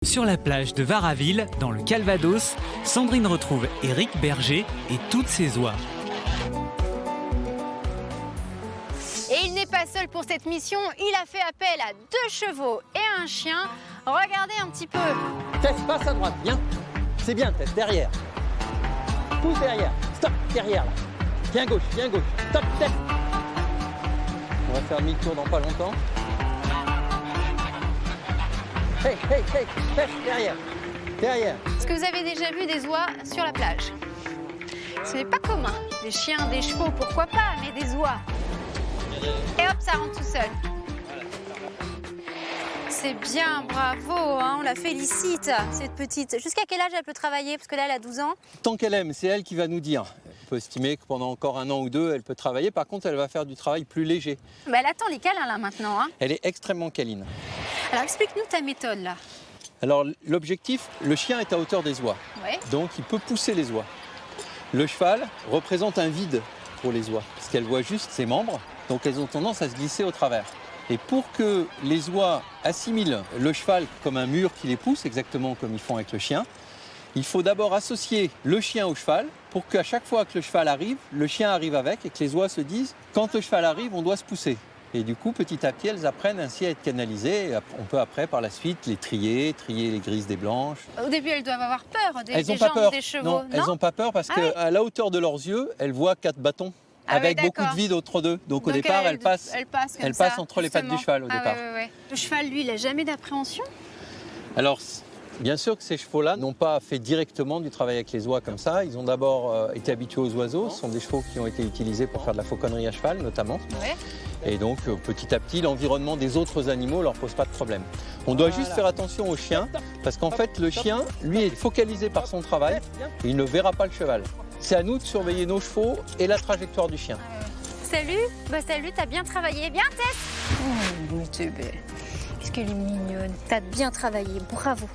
Sur la plage de Varaville, dans le Calvados, Sandrine retrouve Éric Berger et toutes ses oies. Et il n'est pas seul pour cette mission, il a fait appel à 2 chevaux et un chien. Regardez un petit peu. Tess, passe à droite, bien. C'est bien, Tess, derrière. Pousse derrière. Stop, derrière là. Viens gauche, stop, Tess. On va faire demi-tour dans pas longtemps. Hey, Tess, derrière. Est-ce que vous avez déjà vu des oies sur la plage? Ce n'est pas commun. Des chiens, des chevaux, pourquoi pas, mais des oies. Et hop, ça rentre tout seul. C'est bien, bravo, hein, on la félicite, cette petite. Jusqu'à quel âge elle peut travailler? Parce que là, elle a 12 ans. Tant qu'elle aime, c'est elle qui va nous dire. On peut estimer que pendant encore 1 an ou 2, elle peut travailler. Par contre, elle va faire du travail plus léger. Bah, elle attend les câlins là maintenant. Hein. Elle est extrêmement câline. Alors explique-nous ta méthode là. Alors l'objectif, le chien est à hauteur des oies. Ouais. Donc il peut pousser les oies. Le cheval représente un vide pour les oies, parce qu'elles voient juste ses membres, donc elles ont tendance à se glisser au travers. Et pour que les oies assimilent le cheval comme un mur qui les pousse, exactement comme ils font avec le chien, il faut d'abord associer le chien au cheval pour qu'à chaque fois que le cheval arrive, le chien arrive avec et que les oies se disent « quand le cheval arrive, on doit se pousser ». Et du coup, petit à petit, elles apprennent ainsi à être canalisées. Et on peut après, par la suite, les trier les grises des blanches. Au début, elles doivent avoir peur des Elles n'ont pas jambes peur. des chevaux. Non, elles n'ont pas peur parce qu'à la hauteur de leurs yeux, elles voient 4 bâtons avec beaucoup de vide entre deux. Donc au départ, elles passent entre les pattes du cheval au départ. Ouais. Le cheval, lui, il n'a jamais d'appréhension? Alors, bien sûr que ces chevaux-là n'ont pas fait directement du travail avec les oies comme ça. Ils ont d'abord été habitués aux oiseaux. Ce sont des chevaux qui ont été utilisés pour faire de la fauconnerie à cheval, notamment. Ouais. Et donc, petit à petit, l'environnement des autres animaux ne leur pose pas de problème. On doit juste faire attention au chien, parce qu'en fait, le chien, lui, est focalisé par son travail, et il ne verra pas le cheval. C'est à nous de surveiller nos chevaux et la trajectoire du chien. Salut, salut, t'as bien travaillé. Bien, Tess? Oh, mais t'es belle. Qu'est-ce qu'elle est mignonne. T'as bien travaillé, bravo.